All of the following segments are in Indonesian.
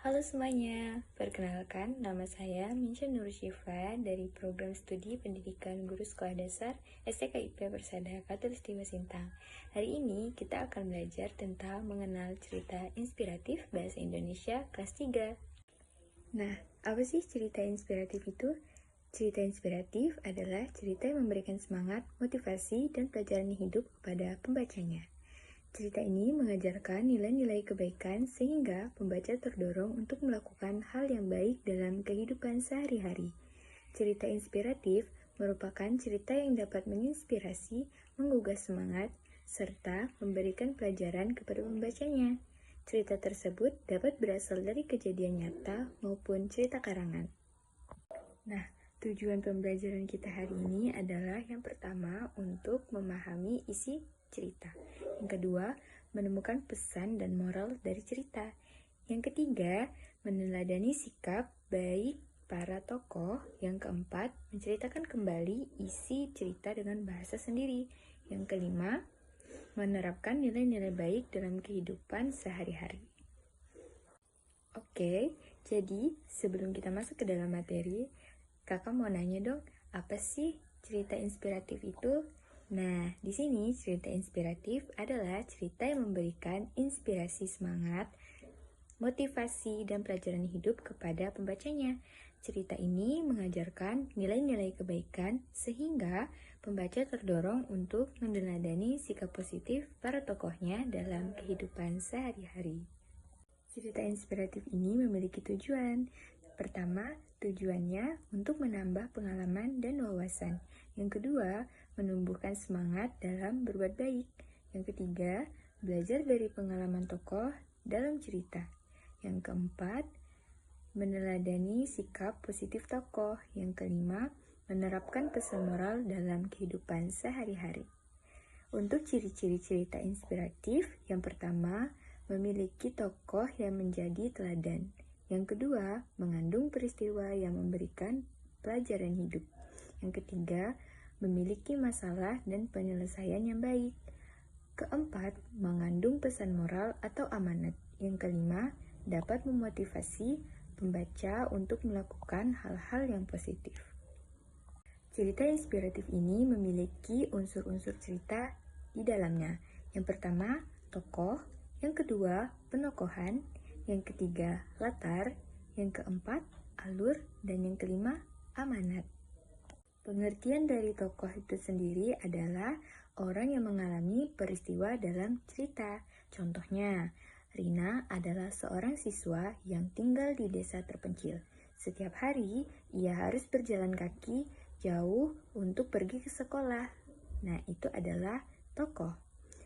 Halo semuanya, perkenalkan nama saya Minsya Nur Syifa dari Program Studi Pendidikan Guru Sekolah Dasar STKIP Persada Khatulistiwa Sintang. Hari ini kita akan belajar tentang mengenal cerita inspiratif Bahasa Indonesia kelas 3. Nah, apa sih cerita inspiratif itu? Cerita inspiratif adalah cerita yang memberikan semangat, motivasi, dan pelajaran hidup kepada pembacanya. Cerita ini mengajarkan nilai-nilai kebaikan sehingga pembaca terdorong untuk melakukan hal yang baik dalam kehidupan sehari-hari. Cerita inspiratif merupakan cerita yang dapat menginspirasi, menggugah semangat, serta memberikan pelajaran kepada pembacanya. Cerita tersebut dapat berasal dari kejadian nyata maupun cerita karangan. Nah, tujuan pembelajaran kita hari ini adalah yang pertama untuk memahami isi cerita. Yang kedua, menemukan pesan dan moral dari cerita. Yang ketiga, meneladani sikap baik para tokoh. Yang keempat, menceritakan kembali isi cerita dengan bahasa sendiri. Yang kelima, menerapkan nilai-nilai baik dalam kehidupan sehari-hari. Oke, jadi sebelum kita masuk ke dalam materi, kakak mau nanya dong, apa sih cerita inspiratif itu? Nah, di sini cerita inspiratif adalah cerita yang memberikan inspirasi semangat, motivasi, dan pelajaran hidup kepada pembacanya. Cerita ini mengajarkan nilai-nilai kebaikan sehingga pembaca terdorong untuk meneladani sikap positif para tokohnya dalam kehidupan sehari-hari. Cerita inspiratif ini memiliki tujuan. Pertama, tujuannya untuk menambah pengalaman dan wawasan. Yang kedua, menumbuhkan semangat dalam berbuat baik. Yang ketiga, belajar dari pengalaman tokoh dalam cerita. Yang keempat, meneladani sikap positif tokoh. Yang kelima, menerapkan pesan moral dalam kehidupan sehari-hari. Untuk ciri-ciri cerita inspiratif, yang pertama, memiliki tokoh yang menjadi teladan. Yang kedua, mengandung peristiwa yang memberikan pelajaran hidup. Yang ketiga, memiliki masalah dan penyelesaian yang baik. Keempat, mengandung pesan moral atau amanat. Yang kelima, dapat memotivasi pembaca untuk melakukan hal-hal yang positif. Cerita inspiratif ini memiliki unsur-unsur cerita di dalamnya. Yang pertama, tokoh. Yang kedua, penokohan. Yang ketiga, latar. Yang keempat, alur. Dan yang kelima, amanat. Pengertian dari tokoh itu sendiri adalah orang yang mengalami peristiwa dalam cerita. Contohnya, Rina adalah seorang siswa yang tinggal di desa terpencil. Setiap hari, ia harus berjalan kaki jauh untuk pergi ke sekolah. Nah, itu adalah tokoh.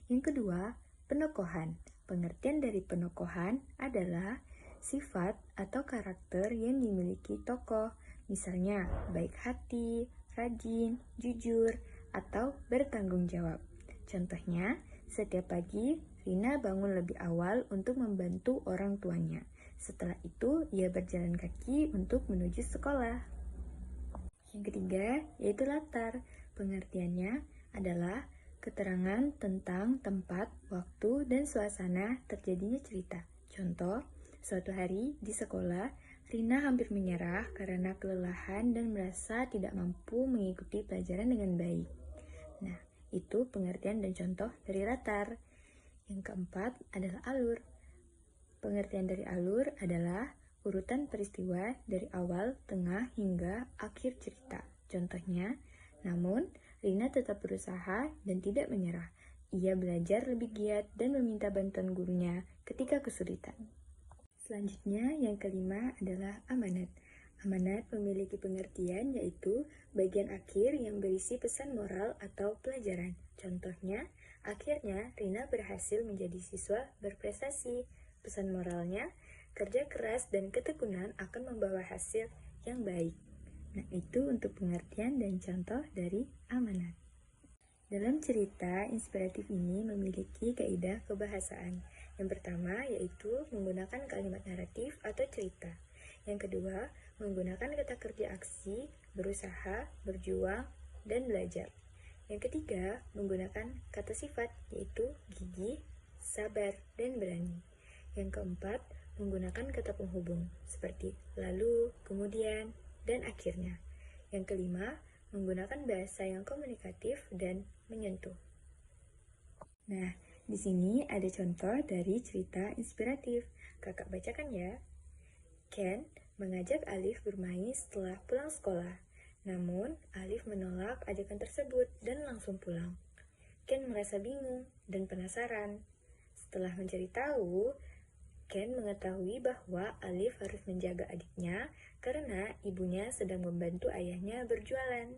Yang kedua, penokohan. Pengertian dari penokohan adalah sifat atau karakter yang dimiliki tokoh. Misalnya, baik hati, rajin, jujur, atau bertanggung jawab. Contohnya, setiap pagi Rina bangun lebih awal untuk membantu orang tuanya. Setelah itu, ia berjalan kaki untuk menuju sekolah. Yang ketiga, yaitu latar. Pengertiannya adalah keterangan tentang tempat, waktu, dan suasana terjadinya cerita. Contoh, suatu hari di sekolah, Rina hampir menyerah karena kelelahan dan merasa tidak mampu mengikuti pelajaran dengan baik. Nah, itu pengertian dan contoh dari latar. Yang keempat adalah alur. Pengertian dari alur adalah urutan peristiwa dari awal, tengah, hingga akhir cerita. Contohnya, namun Rina tetap berusaha dan tidak menyerah. Ia belajar lebih giat dan meminta bantuan gurunya ketika kesulitan. Selanjutnya, yang kelima adalah amanat. Amanat memiliki pengertian yaitu bagian akhir yang berisi pesan moral atau pelajaran. Contohnya, akhirnya Rina berhasil menjadi siswa berprestasi. Pesan moralnya, kerja keras dan ketekunan akan membawa hasil yang baik. Nah, itu untuk pengertian dan contoh dari amanat. Dalam cerita inspiratif ini memiliki kaidah kebahasaan. Yang pertama yaitu menggunakan kalimat naratif atau cerita. Yang kedua, menggunakan kata kerja aksi, berusaha, berjuang, dan belajar. Yang ketiga, menggunakan kata sifat yaitu gigih, sabar, dan berani. Yang keempat, menggunakan kata penghubung seperti lalu, kemudian, dan akhirnya. Yang kelima, menggunakan bahasa yang komunikatif dan menyentuh. Nah, di sini ada contoh dari cerita inspiratif. Kakak bacakan ya. Ken mengajak Alif bermain setelah pulang sekolah. Namun, Alif menolak ajakan tersebut dan langsung pulang. Ken merasa bingung dan penasaran. Setelah mencari tahu, Ken mengetahui bahwa Alif harus menjaga adiknya karena ibunya sedang membantu ayahnya berjualan.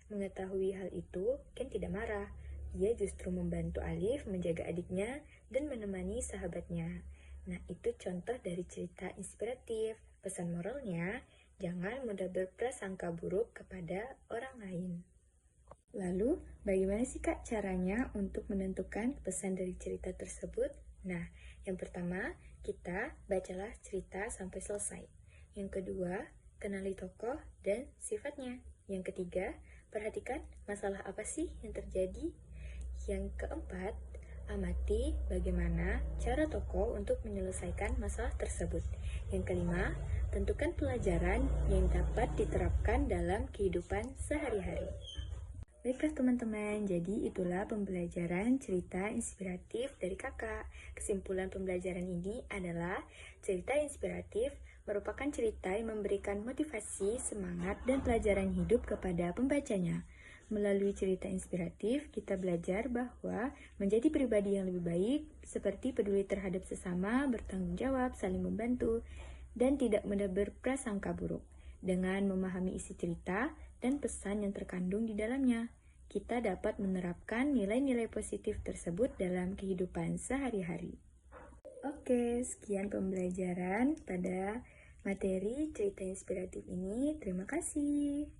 Mengetahui hal itu, Ken tidak marah. Ia justru membantu Alif menjaga adiknya dan menemani sahabatnya. Nah, itu contoh dari cerita inspiratif. Pesan moralnya, jangan mudah berprasangka buruk kepada orang lain. Lalu, bagaimana sih Kak caranya untuk menentukan pesan dari cerita tersebut? Nah, yang pertama, kita bacalah cerita sampai selesai. Yang kedua, kenali tokoh dan sifatnya. Yang ketiga, perhatikan masalah apa sih yang terjadi. Yang keempat, amati bagaimana cara tokoh untuk menyelesaikan masalah tersebut. Yang kelima, tentukan pelajaran yang dapat diterapkan dalam kehidupan sehari-hari. Baiklah teman-teman, jadi itulah pembelajaran cerita inspiratif dari kakak. Kesimpulan pembelajaran ini adalah cerita inspiratif merupakan cerita yang memberikan motivasi, semangat, dan pelajaran hidup kepada pembacanya. Melalui cerita inspiratif, kita belajar bahwa menjadi pribadi yang lebih baik, seperti peduli terhadap sesama, bertanggung jawab, saling membantu, dan tidak mudah berprasangka buruk. Dengan memahami isi cerita dan pesan yang terkandung di dalamnya, kita dapat menerapkan nilai-nilai positif tersebut dalam kehidupan sehari-hari. Oke, sekian pembelajaran pada materi cerita inspiratif ini. Terima kasih.